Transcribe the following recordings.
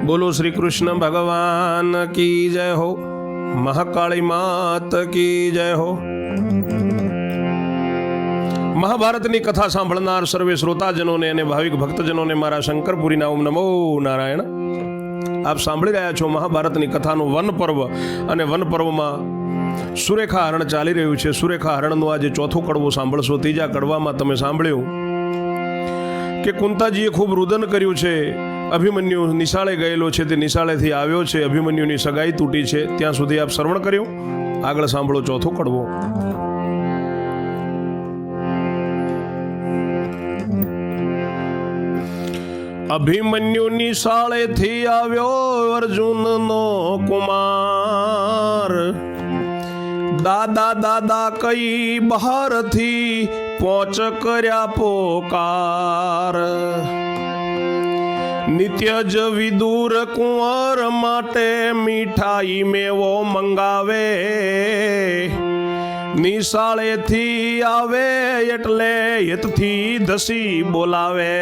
बोलो श्री कृष्ण भगवान की जय हो। महाकाली मात की जय हो। મહાભારતની કથા સાંભળનાર સર્વે શ્રોતાજનોને અને ભાવિક ભક્તજનોને મારા શંકરપુરીના ઓમ નમો નારાયણ। આપ સાંભળી રહ્યા છો મહાભારતની કથાનું વન પર્વ, અને વન પર્વમાં સુરેખા હરણ ચાલી રહ્યું છે। સુરેખા હરણનું આજે ચોથો કડવો સાંભળશો। ત્રીજા કડવામાં તમે સાંભળ્યું કે કુંતાજીએ ખૂબ રુદન કર્યું છે। અભિમન્યુ નિશાળે ગયેલો છે, તે નિશાળેથી આવ્યો છે, અભિમન્યુની સગાઈ તૂટી છે, ત્યાં સુધી આપ શ્રવણ કર્યું। આગળ સાંભળો ચોથો કડવો। અભિમન્યુ નિશાળેથી આવ્યો અર્જુનનો કુમાર, દાદા દાદા કઈ બહારથી પહોંચ કર્યા પોકાર। નિત્ય જ વિદુર કુંવર માટે મીઠાઈ મેવો મંગાવે, નિશાળેથી આવે એટલે હિતથી ધસી બોલાવે।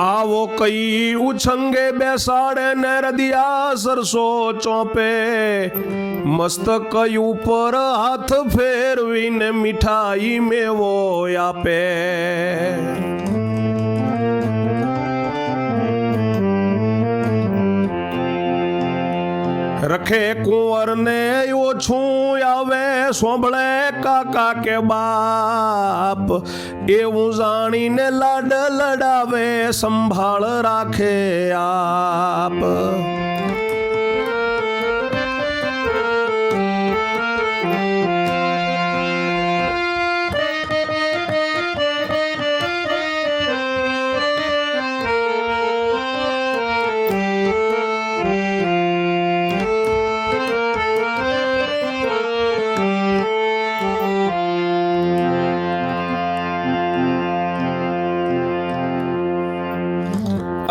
આવો કઈ ઉછંગે બેસાડે ને રદિયા સરસો ચોપે, મસ્તક ઉપર હાથ ફેરવીને મીઠાઈ મેવો આપે। રખે કુંવર ને ઓછું આવે, સોંભળે કાકા કે બાપ, એવું જાણીને લાડ લડાવે, સંભાળ રાખે આપ।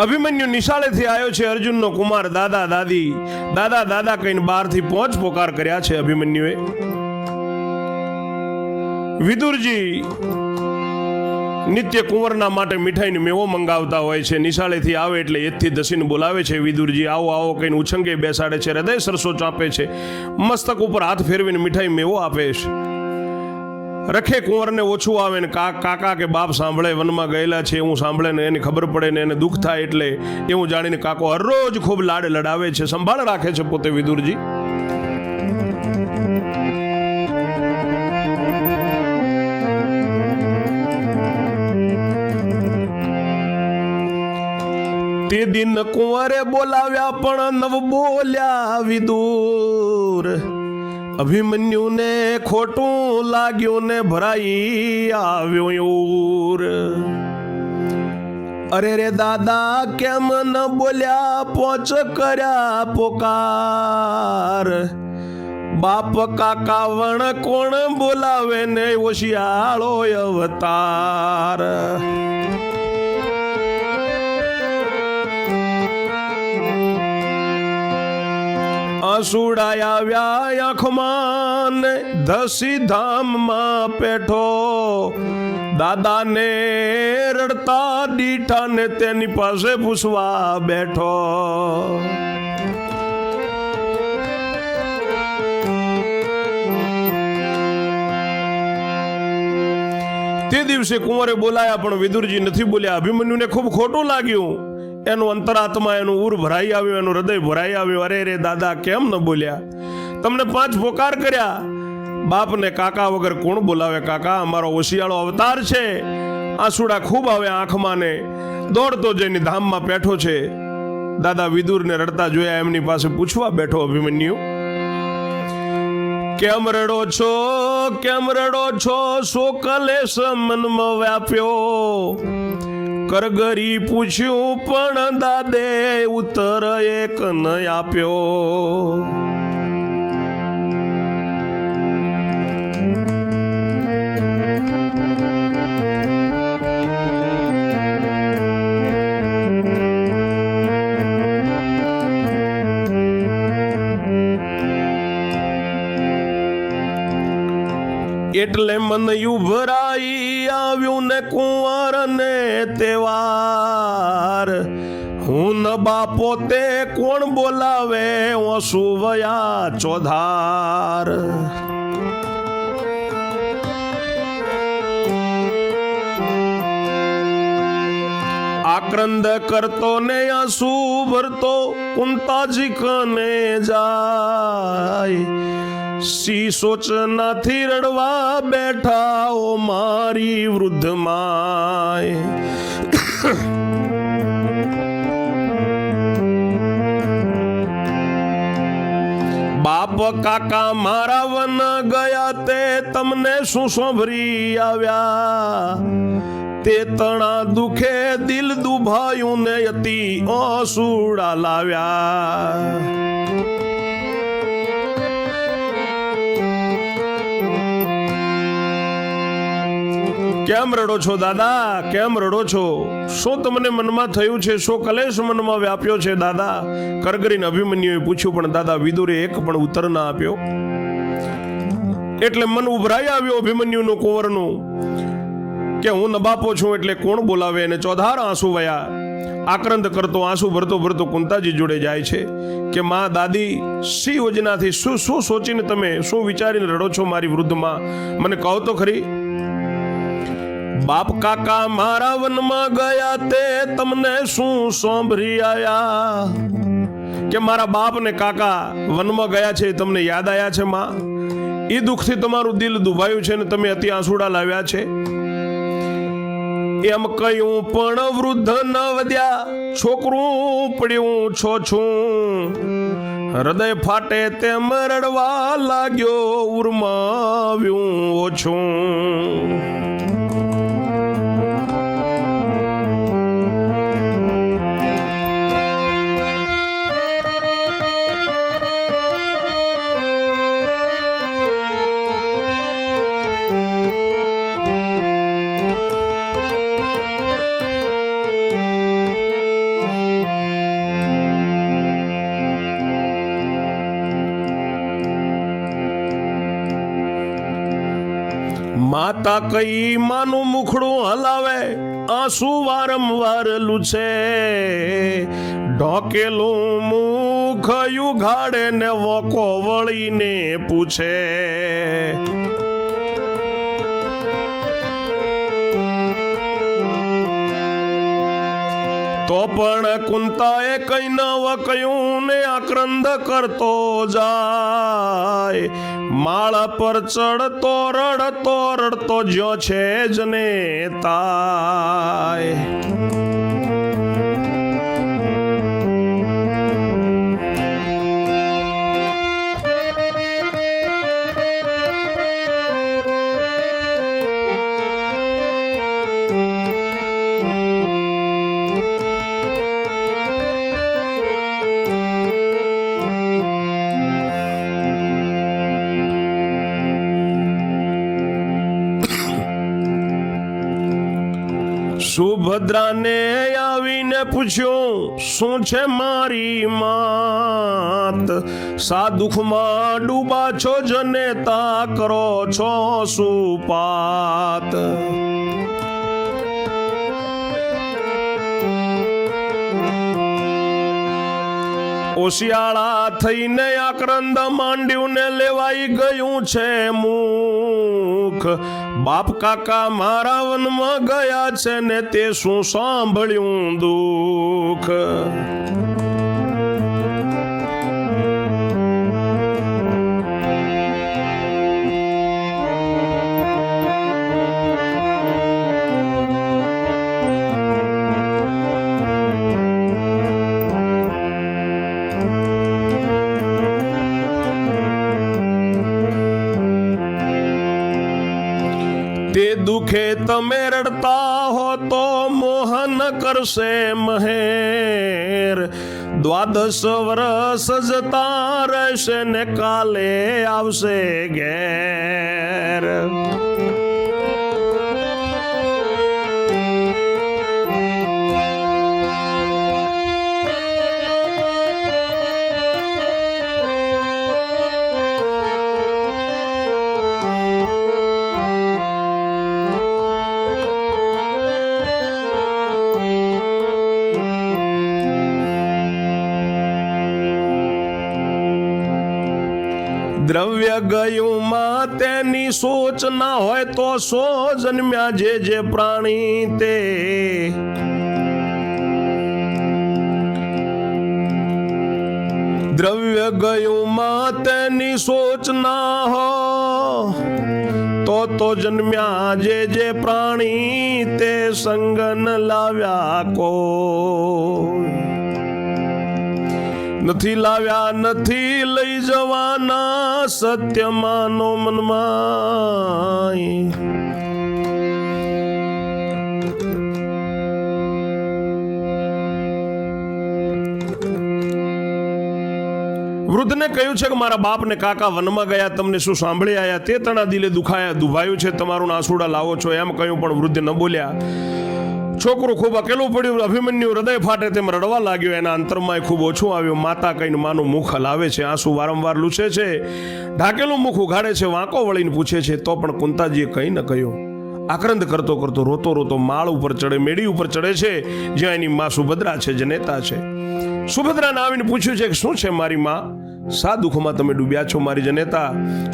અભિમન્યુ નિશાળેથી આવ્યો છે અર્જુનનો કુમાર, દાદા દાદી દાદા દાદા કહીને બહારથી પહોંચ પોકાર કર્યા છે અભિમન્યુએ। વિદુરજી નિત્ય કુંવરના માટે મીઠાઈનો મેવો મંગાવતા હોય છે। નિશાળેથી આવે એટલે એથી દસીને બોલાવે છે। વિદુરજી આવો આવો કહીને ઉછંગે બેસાડે છે, હૃદય સરસો ચાપે છે, મસ્તક ઉપર હાથ ફેરવીને મીઠાઈ મેવો આપે છે। રખે કુંવરને ઓછું આવે ને કાકા કે બાપ સાંભળે, વનમાં ગયેલા છે એવું સાંભળે ને એની ખબર પડે ને એને દુઃખ થાય, એટલે એવું જાણીને કાકો હરરોજ ખૂબ લાડ લડાવે છે, સંભાળ રાખે છે પોતે વિદુરજી। તે દિન કુંવરે બોલાવ્યા પણ નવ બોલ્યા વિદુર, અભિમન્યુને ખોટું લાગ્યું ને ભરાઈ આવ્યો ઊર। અરે રે દાદા કેમ ન બોલ્યા, પોચ કર્યા પોકાર, બાપ કાકા વણ કોણ બોલાવે ને ઓશિયાળો અવતાર। આંસુડા આવ્યા આંખમાં ને ધસી ધામમાં પેઠો, દાદાને રડતા દીઠા ને તેની પાસે પૂછવા બેઠો। તે દિવસે કુંવરે બોલાયા પણ વિદુરજી નથી બોલ્યા। અભિમન્યુને ખૂબ ખોટું લાગ્યું, એનું અંતરાત્મા, એનું ઉર ભરાઈ આવ્યું, એનું હૃદય ભરાઈ આવ્યું। અરે રે દાદા કેમ ન બોલ્યા, તમને 5 પોકાર કર્યા, બાપ ને કાકા વગર કોણ બોલાવે, કાકા અમારો ઓશિયાળો અવતાર છે। આંસુડા ખૂબ આવે આંખમાં ને દોડતો જઈને ધામમાં બેઠો છે। દાદા વિદુરને રડતા જોયા, એમની પાસે પૂછવા બેઠો અભિમન્યુ, કેમ રડો છો, કેમ રડો છો, શો કલેશ મનમાં વ્યાપ્યો। કરગરી પૂછ્યું પણ દાદે ઉત્તર એક ન આપ્યો। એટલે મન યુભરાઈ આવ્યું ને કુંવર ને તેવાર, હું ન બાપો તે કોણ બોલાવે ઓસુવયા ચોધાર. આક્રંદ કરતો ને આંસુ ભરતો કુંતાજી કને જાય, સી સોચનાથી રડવા બેઠા ઓ મારી વૃદ્ધ માય. બાપ કાકા મારા વન ગયા તે તમને શું સાંભળી આવ્યા, તે તણા દુખે દિલ દુભાયું ને અતિ આંસુડા લાવ્યા. કેમ રડો છો દાદા, કેમ રડો છો? શું તમને મનમાં થયું છે? શું કલેશ મનમાં વ્યાપ્યો છે દાદા? કરગરીને અભિમન્યુએ પૂછ્યું, પણ દાદા વિદુરે એક પણ ઉત્તર ના આપ્યો. એટલે મન ઉભરાઈ આવ્યો અભિમન્યુનું કુંવરનું કે હું નબાપો છું એટલે કોણ બોલાવે. અને ચોધાર આંસુ વયા. આક્રંદ કરતો આંસુ ભરતો ભરતો કુંતાજી જોડે જાય છે કે માં દાદી સી યોજનાથી શું શું સોચીને તમે શું વિચારીને રડો છો મારી વૃદ્ધ માં? મને કહો તો ખરી. બાપ કાકા મારા વનમાં ગયા તે તમને શું સાંભળી આયા, કે મારા બાપ ને કાકા વનમાં ગયા છે તમને યાદ આયા છે માં? એ દુઃખથી તમારું દિલ દુભાયું છે ને તમે અતિ આંસુડા લાવ્યા છે. એમ કહ્યું પણ વૃદ્ધ ન વધ્યા, છોકરું પડ્યું છો છું, હૃદય ફાટે તેમ રડવા લાગ્યો ઉરમાવ્યું ઓછું. માતા કઈ માનું મુખડું હલાવે, આંસુ વારંવાર લૂછે, ઢોકેલું મુખ યુઘાડે ને વોકો વળીને પૂછે. તો પણ કુંતાએ કઈ નવ કહ્યું ને આક્રંદ કરતો જાય, માળા પર ચડતો રડતો રડતો જ્યો છે જને તાય. સુભદ્રાને આવીને પૂછ્યું, શું છે મારી માત? સા દુઃખમાં ડૂબા છો જનેતા, કરો છો સુપાત. ઓશિયાળા થઈને આક્રંદ માંડ્યું ને લેવાઈ ગયું છે મુખ, બાપ કાકા મારા વનમાં ગયા છે ને તે શું સાંભળ્યું દુઃખ. તે દુખે તમે રડતા હો તો મોહન કરશે મહેર, દ્વાદશ વર્ષ જતા રહેશે ને કાલે આવશે ઘેર. દ્રવ્ય ગયું માં તેની સોચ ના હોય તો સો જન્મ્યા જે પ્રાણી તે દ્રવ્ય ગયું માં તેની સોચ ના હો તો જન્મ્યા જે પ્રાણી તે સંગન લાવ્યા કો નથી લાવ્યા નથી લઈ જવાના સત્ય માનો મનમાં વૃદ્ધને કહ્યું છે કે મારા બાપ ને કાકા વનમાં ગયા, તમને શું સાંભળી આયા? તે તણા દિલે દુભાયું છે, તમારું આંસુડા લાવો છો એમ કહ્યું, પણ વૃદ્ધ ન બોલ્યા. છોકરું ખૂબ અકેલું પડ્યું, અભિમન્યુ હૃદય ફાટે તેમ રડવા લાગ્યો. એના અંતરમાં ખૂબ ઓછું આવ્યું. માતા કહીને માનું મુખ હલાવે છે, આંસુ વારંવાર લૂછે છે, ઢાકેલું મુખ ઉઘાડે છે, વાંકો વળીને પૂછે છે. તો પણ કુંતાજીએ કંઈ ન કહ્યું. આક્રંદ કરતો કરતો રોતો રોતો માળ ઉપર ચડે, મેડી ઉપર ચડે છે, જ્યાં એની માં સુભદ્રા છે, જનેતા છે. સુભદ્રાને આવીને પૂછ્યું છે કે શું છે મારી માં, શા દુઃખમાં તમે ડૂબ્યા છો? મારી જનેતા,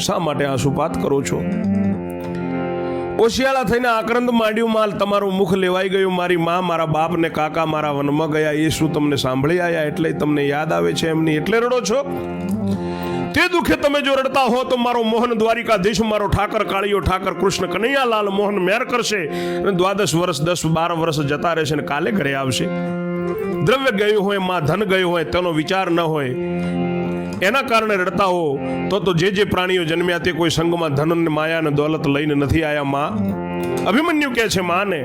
શા માટે આંસુપાત કરો છો? ઓશિયાળા થઈને આક્રંદ માંડ્યું, માલ તમારું મુખ લેવાઈ ગયું. મારી માં, મારા બાપ ને કાકા મારા વનમાં ગયા, એ શું તમને સાંભળી આયા એટલે તમને યાદ આવે છે એમની, એટલે રડો છો? તે દુઃખે તમે જો રડતા હો તો મારો મોહન દ્વારિકાધીશ, મારો ઠાકર કાળિયો, ઠાકર કૃષ્ણ કનૈયાલાલ મોહન મેર કરશે અને 12 વર્ષ 10-12 વર્ષ જતા રહેશે ને કાલે ઘરે આવશે. દ્રવ્ય ગયું હોય માં, ધન ગયું હોય, તેનો વિચાર ન હોય, એના કારણે રડતા હો તો જે પ્રાણીઓ જન્મ્યા તે કોઈ સંગમાં ધન ને માયા ને દોલત લઈને નથી આયા. માં અભિમન્યુ કહે છે, માને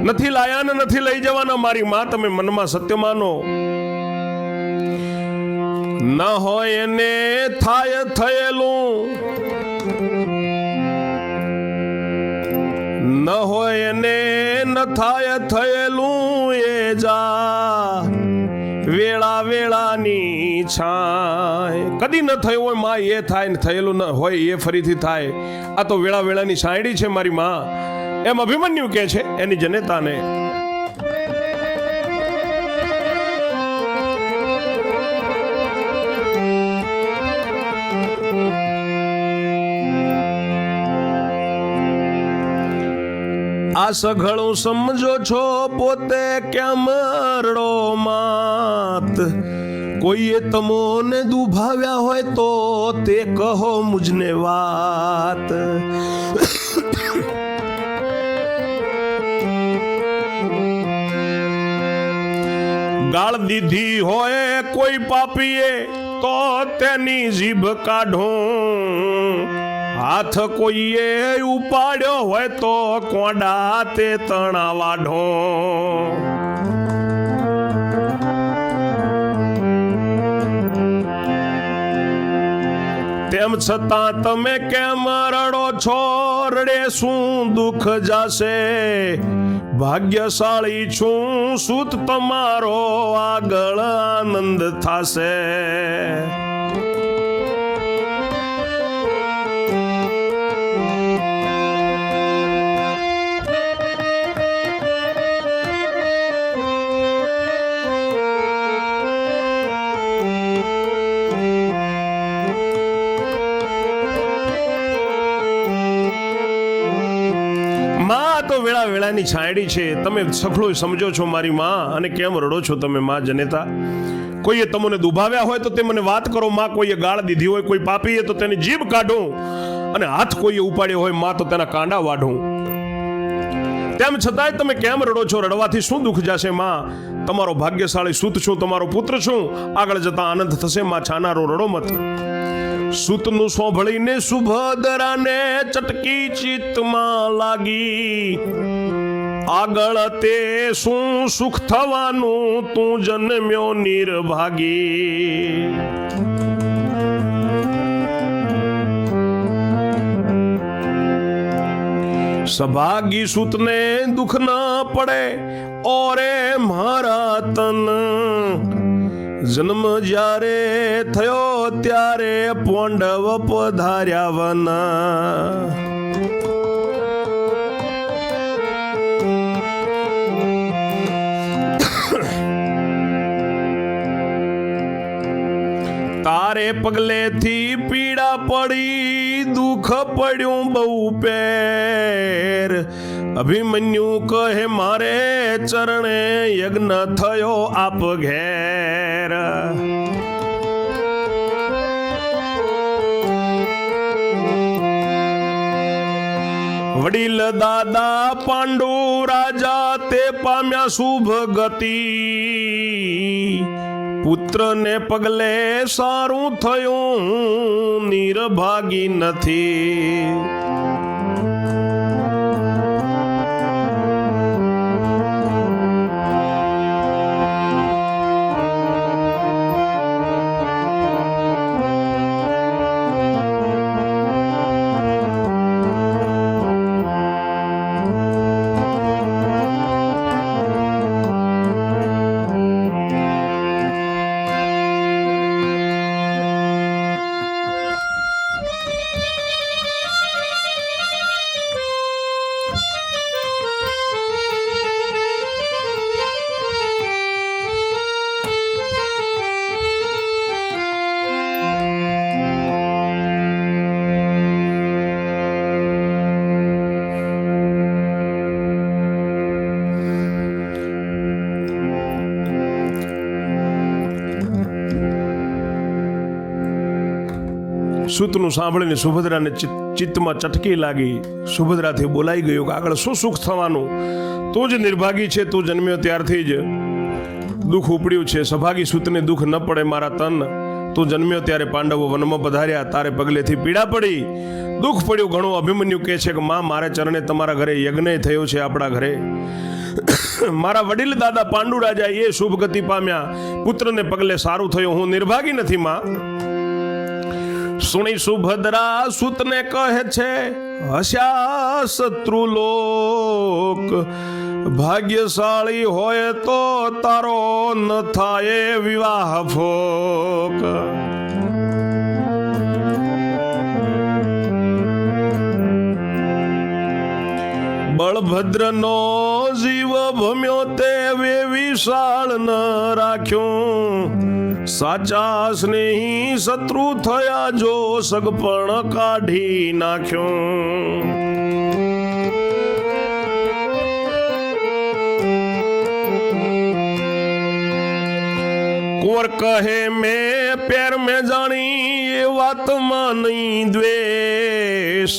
નથી લાયા ને નથી લઈ જવાના. મારી માં, તમે મનમાં સત્ય માનો. ન હોય એને થાય થયેલું, ન હોય એને ન થાય થયેલું, એ જા વેળા વેળાની છાય. કદી ન થયું હોય માં એ થાય, ને થયેલું ન હોય એ ફરીથી થાય. આ તો વેળા વેળાની છાંયડી છે મારી માં, એમ અભિમન્યુ કહે છે એની જનેતાને. આ સઘળું સમજો છો પોતે કેમ રડો માત? કોઈએ તમોને દુભાવ્યા હોય તો તે કહો મુજને વાત. ગાળ દીધી હોય કોઈ પાપીએ તો તેની જીભ કાઢું. હાથ કોઈએ ઉપાડ્યો હોય તો કોડા તે તણા વાઢો. તેમ છતાં તમે કેમ રડો છો? રડે શું દુઃખ જાશે? ભાગ્યશાળી છું સૂત તમારો આગળ આનંદ થાશે. વેળા વેળાની છાંયડી છે, તમે સખળો સમજો છો મારી માં, અને કેમ રડો છો તમે માં જનેતા? કોઈએ તમને દુભાવ્યા હોય તો તે મને વાત કરો માં. કોઈએ ગાળ દીધી હોય કોઈ પાપીએ તો તેની જીભ કાઢું, અને હાથ કોઈએ ઉપાડ્યો હોય માં તો તેના કાંડા વાઢું. તેમ છતાંય તમે કેમ રડો છો? રડવાથી શું દુઃખ જશે માં? તમારો ભાગ્યશાળી સૂત છું, તમારો પુત્ર છું, આગળ જતા આનંદ થશે માં. છાનારો રડો મત. સૂતનું સોંભળીને સુભદ્રાને ચટકી ચિત્તમાં લાગી. આગળ તે શું સુખ થવાનું, તું જન્મ્યો નિર્ભાગી. સભાગી સૂતને દુઃખ ન પડે, ઓરે મારા તન. જન્મ જ્યારે થયો ત્યારે પોંડવ પધાર્યા વન. તારે પગલેથી પીડા પડી, દુઃખ પડ્યું બહુ પેર. અભિમન્યુ કહે મારે ચરણે યજ્ઞ થયો આપ ઘેર. વડીલ દાદા પાંડુ રાજા તે પામ્યા શુભ ગતિ. પુત્રને પગલે સારું થયું, નિર્ભાગી નથી. સૂતનું સાંભળીને સુભદ્રાને ચિત્તમાં ચટકી લાગી. સુભદ્રાથી બોલાઈ ગયું કે આગળ શું સુખ થવાનું? તું જ નિર્ભાગી છે, તું જન્મ્યો ત્યારથી જ દુઃખ ઉપડ્યું છે. સભાગી સૂતને દુઃખ ન પડે મારા તન. તું જન્મ્યો ત્યારે પાંડવો વનમાં પધાર્યા, તારે પગલેથી પીડા પડી, દુઃખ પડ્યું ઘણું. અભિમન્યુ કહે છે કે માં, મારે ચરણે તમારા ઘરે યજ્ઞ થયો છે. આપણા ઘરે મારા વડીલ દાદા પાંડુ રાજા એ શુભ ગતિ પામ્યા, પુત્રને પગલે સારું થયું, હું નિર્ભાગી નથી માં. સુણી સુભદ્રા સૂતને કહે છે, હસ્યા શત્રુ લોક. ભાગ્યશાળી હોય તો તારો ન થાય વિવાહ ફોક. બળભદ્રનો જીવ ભમ્યો તે વિશાળ ન રાખ્યું. સાચા સ્નેહી શત્રુ થયા જો સગપણ કાઢી નાખ્યું. કુંવર કહે મેં પેર મેં જાણી એ વાતમાં નહીં દ્વેષ.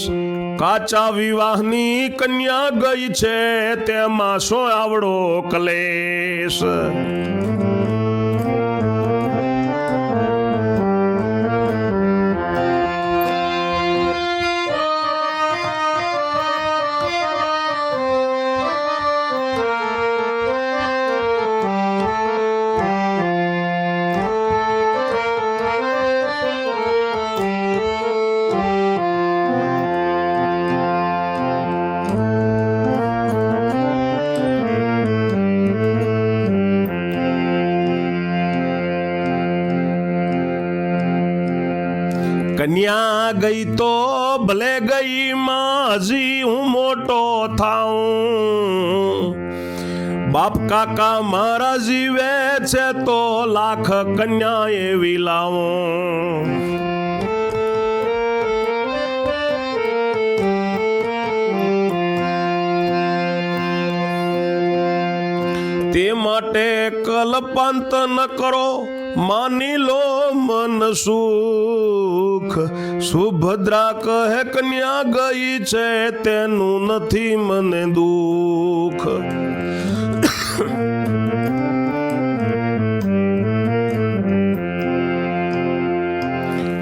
કાચા વિવાહની કન્યા ગઈ છે તેમાં શું આવડો કલેશ. કન્યા ગઈ તો ભલે ગઈ માં, હજી હું મોટો થાઉં. બાપ કાકા મારા જીવે છે તો લાખ કન્યા એવી લાવું. તે માટે કલ્પાંત ન કરો, માની લો મન સુખ. સુભદ્રા કહે કન્યા ગઈ છે તેનું નથી મને દુઃખ.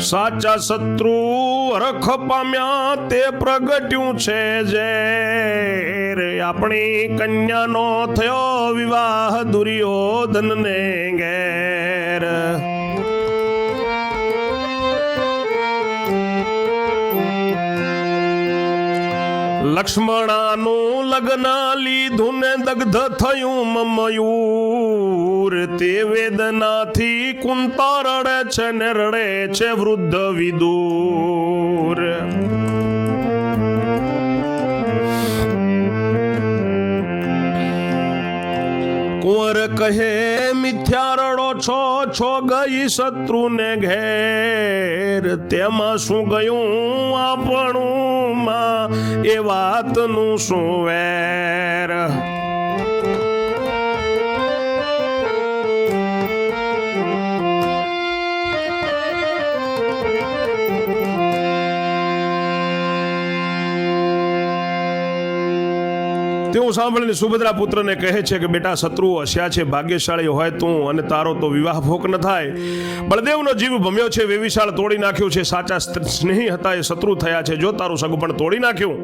સાચા શત્રુ રખ પામ્યા તે પ્રગટ્યું છે ઝેર. આપણી કન્યાનો થયો વિવાહ દુર્યોધન ને ઘેર. લક્ષ્મણાનું લગ્ન લીધું ને દગ્ધ થયું મયુર. તે વેદનાથી કુંતા રડે છે ને રડે છે વૃદ્ધ વિદુર. કુંવર કહે મિથ્યા રડો છો છો ગઈ શત્રુને ઘેર, તેમાં શું ગયું આપણું માં, એ વાતનું શું વેર. તેવું સાંભળીને સુભદ્રા પુત્રને કહે છે કે બેટા, શત્રુઓ હસ્યા છે, ભાગ્યશાળી હોય તું અને તારો તો વિવાહ ભોગ ન થાય. બળદેવનો જીવ ભમ્યો છે, વેવિશાળ તોડી નાખ્યું છે, સાચા સ્નેહી હતા એ શત્રુ થયા છે, જો તારું સગપણ તોડી નાખ્યું.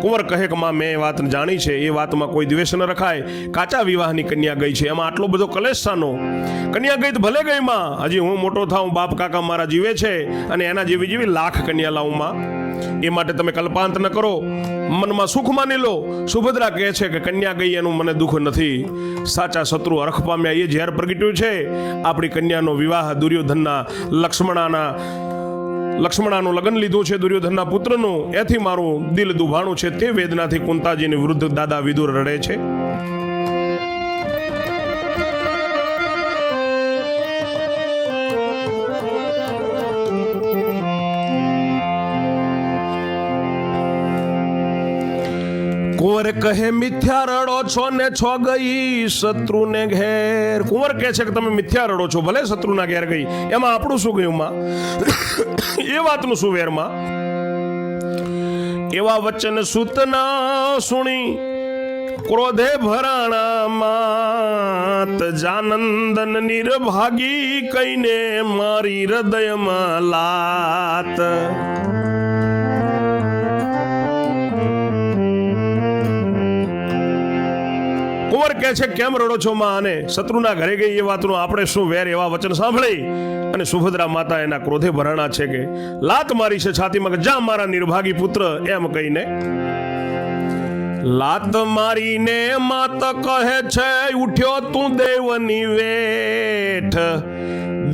કુંવર કહે કે માં, મેં એ વાત જાણી છે, એ વાતમાં કોઈ દ્વેષ ન રખાય. કાચા વિવાહની કન્યા ગઈ છે, એમાં આટલો બધો કલેશ શાનો? કન્યા ગઈ તો ભલે ગઈ માં, હજી હું મોટો થાઉં, બાપ કાકા મારા જીવે છે, અને એના જેવી જેવી લાખ કન્યા લાવું માં. એ માટે તમે કલ્પાંત ન કરો, મનમાં સુખ માની લો. સુભદ્રા કહે છે કે કન્યા ગઈ એનું મને દુઃખ નથી, સાચા શત્રુ હરખ પામ્યા એ ઝેર પ્રગટ્યું છે. આપણી કન્યાનો વિવાહ દુર્યોધનના લક્ષ્મણાનું લગ્ન લીધું છે, દુર્યોધનના પુત્રનું. એથી મારું દિલ દુભાણું છે. તે વેદનાથી કુંતાજીની વૃદ્ધ દાદા વિદુર રડે છે. કુંવર કહે મિથ્યા રડો છો ને છો ગઈ શત્રુને ઘેર. કુંવર કહે છે કે તમે મિથ્યા રડો છો, ભલે શત્રુના ઘેર ગઈ, એમાં આપણું શું ગયું માં? એ વાતનું શું વેર માં? એવા વચન સૂતના સુણી ક્રોધે ભરાણા માત, જાનંદન નિર્ભાગી કઈને મારી હૃદયમાં લાત. કુંવર કહે છે કેમ રડો છો માં? અને શત્રુના ઘરે ગઈ એ વાતનું આપણે શું વેર? એવા વચન સાંભળી અને સુભદ્રા માતા એના ક્રોધે ભરાણા છે કે લાત મારી છે છાતીમાં કે જા મારા નિર્ભાગી પુત્ર, એમ કહીને લાત મારીને માત કહે છે ઉઠ્યો તું દેવની વેઠ.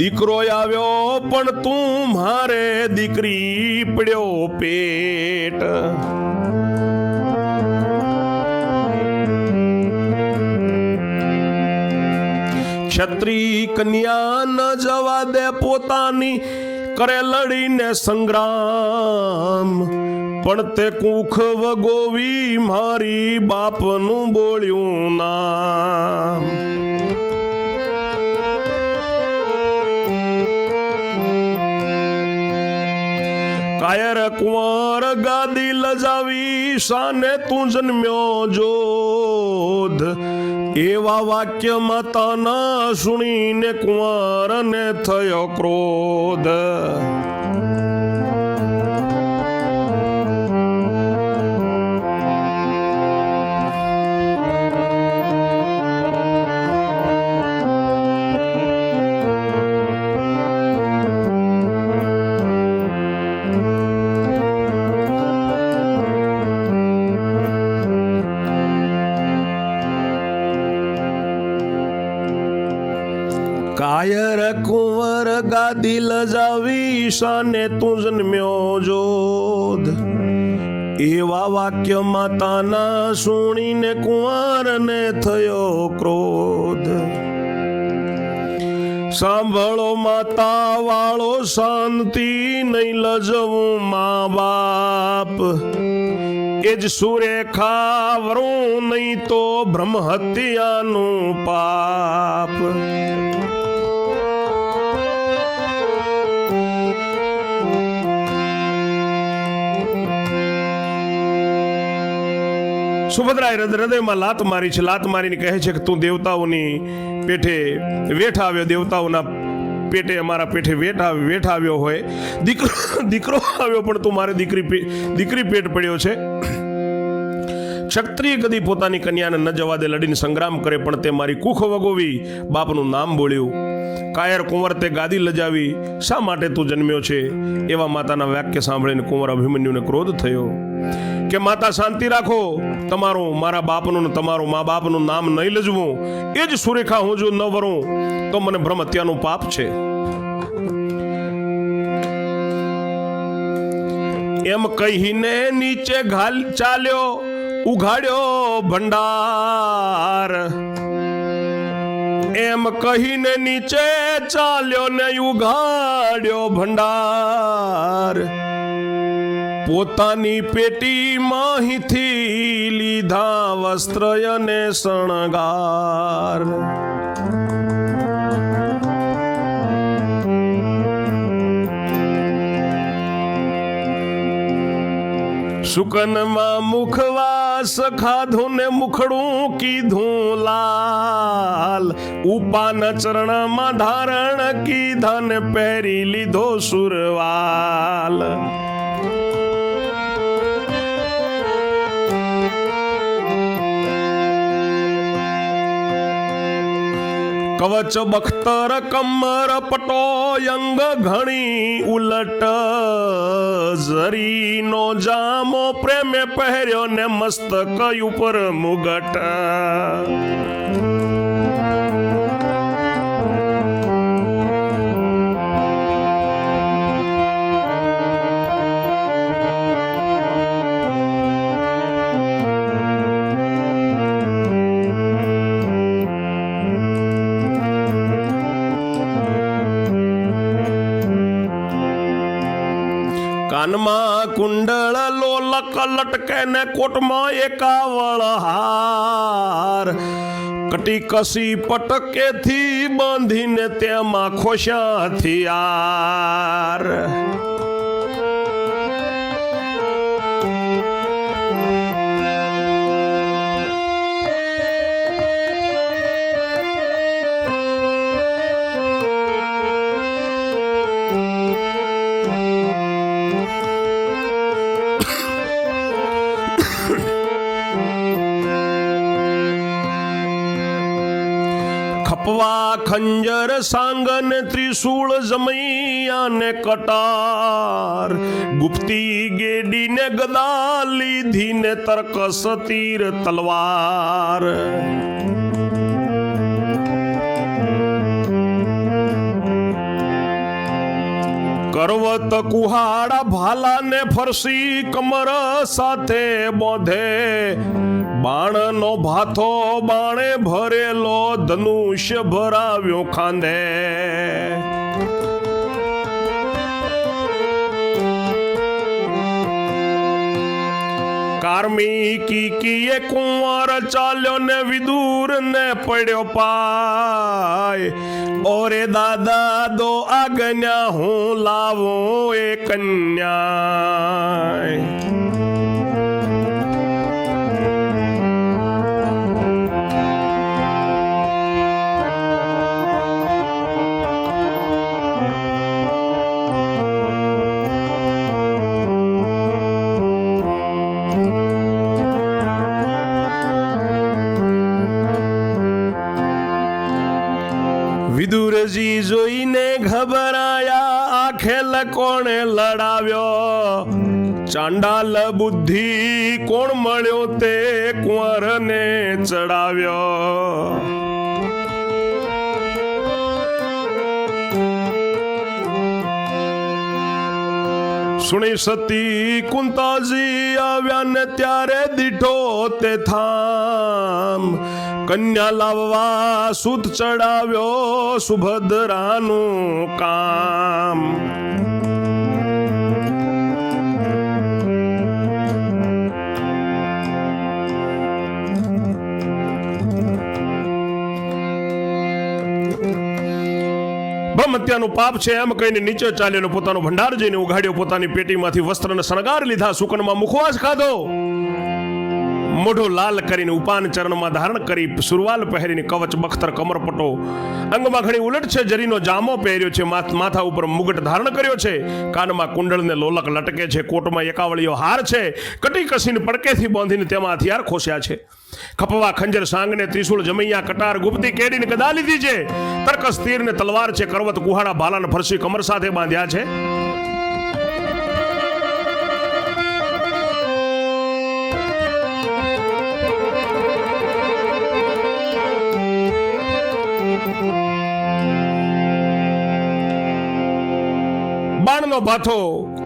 દીકરો આવ્યો પણ તું મારે દીકરી પડ્યો પેટ. ક્ષત્રિય કન્યા ન જવા દે પોતાની, કરે લડીને સંગ્રામ. પણ તે કુખ વગોવી મારી બાપનું બોલ્યું નામ. કાયર કુંવર ગાદી લજાવી, શાને તું જન્મ્યો જોધ. એવા વાક્ય માતાના સુણીને કુંવરને થયો ક્રોધ. કાયર કુંવર ગાદી લજાવી, શાને તું જન્મ્યો જોધ. એવા વાક્ય માતાના સુણીને કુંવરને થયો ક્રોધ. સાંભળો માતા વાળો શાંતિ, નહીં લજવું મા બાપ. એ જ સુરેખા વરું, નહીં તો બ્રહ્મ હત્યાનું પાપ. સુભદ્રાએ હૃદયમાં લાત મારી છે. લાત મારીને કહે છે કે તું દેવતાઓની પેઠે વેઠ આવ્યો, દેવતાઓના પેટે અમારા પેઠે વેઠ આવ્યો હોય. દીકરો આવ્યો પણ તું મારે દીકરી પેટ પડ્યો છે. ક્ષત્રિય કદી પોતાની કન્યાને ન જવા દે, લડીને સંગ્રામ કરે, પણ તે મારી કુખ વગોવી બાપનું નામ બોલ્યું. કાયર કુંવર તે ગાદી લજાવી, શા માટે તું જન્મ્યો છે? એવા માતાના વાક્ય સાંભળીને કુંવર અભિમન્યુને ક્રોધ થયો કે માતા શાંતિ રાખો, તમારું મારા બાપનું તમારું મા બાપનું નામ નહીં લજવું. એ જ સુરેખા હું જો ન વરું તો મને બ્રહ્મ હત્યાનું પાપ છે. એમ કહીને નીચે ચાલ્યો, ઉઘાડ્યો ભંડાર. એમ કહીને નીચે ચાલ્યો ને ઉઘાડ્યો ભંડાર, પોતાની પેટીમાં હિથી લીધા વસ્ત્ર અને શણગાર. સુકનમાં મુખવાસ ખાધું ને મુખડું કીધું લાલ, ઉપાના ચરણમાં ધારણ કીધા ને પહેરી લીધો સુરવાલ. કવચ બખ્તર કમર પટો અંગ ઘણી ઉલટ, ઝરીનો જામો પ્રેમે પહેર્યો ને મસ્તક ઉપર મુગટ. કાનમાં કુંડળ લોલક લટકે ને કોટમાં એકાવળ હાર, કટી કસી પટકેથી બાંધીને તેમાં ખોશ્યા હથિયાર. ખપવા ખંજર સાંગન ત્રિશૂળ જમૈયા ને કટાર, ગુપ્તી ગેડી ને ગદા લીધી ને તર્કસ તીર તલવાર. કરવત કુહાડા ભાલા ને ફરસી કમર સાથે બોધે, બાણનો ભાથો બાણે ભરેલો ધનુષ્ય ભરાવ્યો ખાંધે. કારમી કીકીએ કુંવર ચાલ્યો ને વિદુર ને પડ્યો પાય, ઓરે દાદા દો આજ્ઞા હું લાવું એ કન્યા. વિદુરજી જોઈને ઘબરાયા, આખેલ કોણે લડાવ્યો, ચાંડાલ બુદ્ધિ કોણ મળ્યો તે કુંવરને ચડાવ્યો. સુણી સતી કુંતાજી આવ્યા ને ત્યારે દીઠો તે થામ, કન્યા લાવવા સુત ચડાવ્યો સુભદ્રાનું કામ. બ્રહ્મત્યાનું પાપ છે એમ કહીને નીચે ચાલ્યો, પોતાનો ભંડાર જઈને ઉઘાડ્યો, પોતાની પેટીમાંથી વસ્ત્ર અને શણગાર લીધા, સુકનમાં મુખવાસ ખાધો, મોઢું લાલ કરીને ઉપાન ચરણમાં ધારણ કરી, સુરવાલ પહેરીને કવચ બખ્તર કમરપટો અંગમાં ઘણી ઉલટ છે, જરીનો જામો પહેર્યો છે, માથા ઉપર મુગટ ધારણ કર્યો છે, કાનમાં કુંડળ ને લોલક લટકે છે, કોટમાં એકાવળીયો હાર છે, કટી કસીને પડકેથી બાંધીને તેમાં હથિયાર ખોસ્યા છે. ખપવા ખંજર સાંગને ત્રિશૂળ જમૈયા કટાર, ગુપ્તી કેડીને ગદા લીધી છે, તર્કસ તીર ને તલવાર છે, કરવત કુહાડા ભાલાને ફરસી કમર સાથે બાંધ્યા છે. બાણનો ભાથો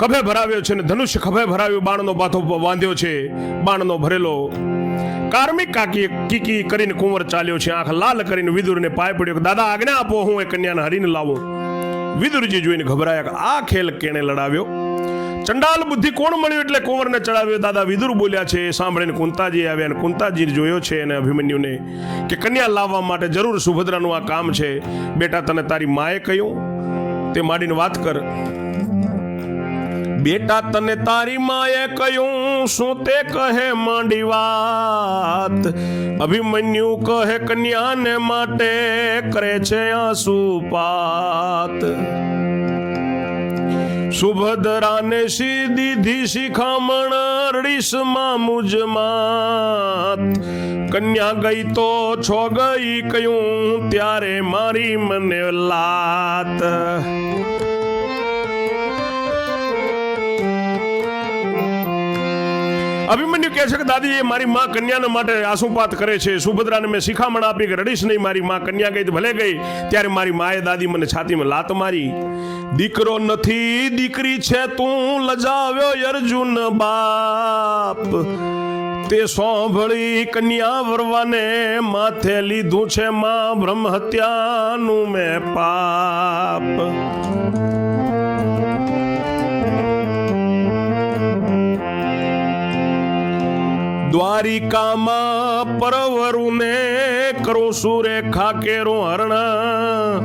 ખભે ભરાવ્યો છે ને ધનુષ્ય ખભે ભરાવ્યું, બાણનો ભાથો બાંધ્યો છે, બાણનો ભરેલો કાર્મિક કાકી કીકી કરીને કુંવર ચાલ્યો છે, આંખ લાલ કરીને વિદુરને પાય પડ્યો કે દાદા આજ્ઞા આપો, હું એ કન્યાને હરીને લાવું. વિદુરજી જોઈને ઘબરાયા કે આ ખેલ કેણે લડાવ્યો? ચંડાલ બુદ્ધિ કોણ મળ્યું એટલે કુંવરને ચડાવ્યો? દાદા વિદુર બોલ્યા છે. એ સાંભળીને કુંતાજી આવ્યા અને કુંતાજી જોયો છે અને અભિમન્યુને કે કન્યા લાવવા માટે જરૂર સુભદ્રાનું આ કામ છે. બેટા તને તારી માએ કહ્યું તે માંડીને વાત કર. બેટા તને તારી માએ કહ્યું શું તે કહે માંડી વાત. અભિમન્યુ કહે કન્યાને માટે કરે છે આંસુપાત. સુભદ્રાને સીધી શિખામણ રડીશમાં મુજમાત. કન્યા ગઈ તો છો ગઈ કહ્યું ત્યારે મારી મને લાત. અભિમન્યુ કહે છે કે દાદી એ મારી માં કન્યાને માટે આંસુપાત કરે છે. સુભદ્રાને મેં શિખામણ આપી કે રડીશ નહીં મારી માં. કન્યા ગઈ તો ભલે ગઈ, ત્યારે મારી માએ દાદી મને છાતીમાં લાત મારી. દીકરો નથી દીકરી છે તું લજાવ્યો અર્જુન બાપ. તે સાંભળી કન્યા વરવાને માથે લીધું છે માં બ્રહ્મ હત્યાનું મેં પાપ. દ્વારિકામાં પરવરુને કરું સુરેખા કેરો હરણા.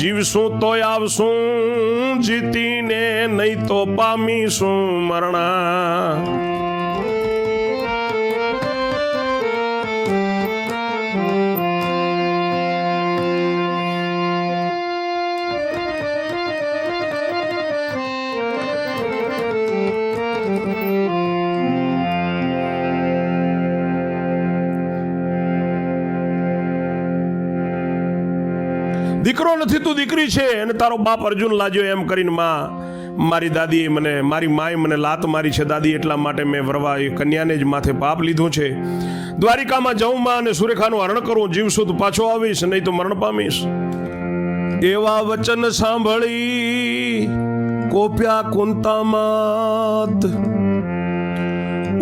જીવશું તો આવશું જીતીને, નહીં તો પામીશું મરણા. દીકરો નથી તું દીકરી છે અને તારો બાપ અર્જુન લાજ્યો એમ કરીને મારી દાદીએ મને, મારી માએ મને લાત મારી છે દાદી, એટલા માટે મેં વરવા એ કન્યાને જ માથે પાપ લીધું છે. દ્વારિકામાં જાઉં માં અને સુરેખાનું હરણ કરું. જીવશું તો પાછો આવીશ, નહીં તો મરણ પામીશ. એવા વચન સાંભળી કોપ્યા કુંતામાત.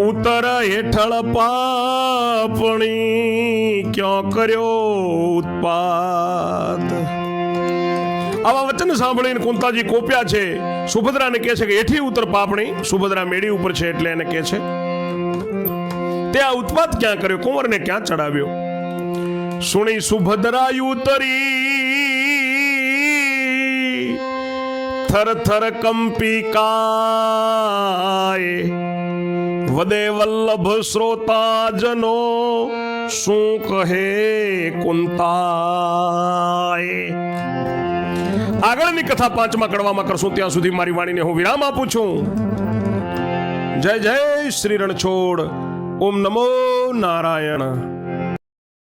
ઉત્તર હેઠળ પાપણી ક્યાં કર્યો ઉત્પાત. આવા વચન સાંભળીને કુંતાજી કોપ્યા છે. સુભદ્રાને કહે છે કે હેઠી ઉત્તર પાપણી. સુભદ્રા મેળી ઉપર છે એટલે એને કહે છે તે આ ઉત્પાત ક્યાં કર્યો, કુંવરને ક્યાં ચડાવ્યો. સુણી સુભદ્રા ઉતરી થર થર કંપિકાય. વદે વલ્લભ શ્રોતાજનો શું કહે કુંતાય. આગળની કથા 5મા કડવામાં કરશું. ત્યાં સુધી મારી વાણીને હું વિરામ આપું છું. જય જય શ્રી રણછોડ. ઓમ નમો નારાયણ.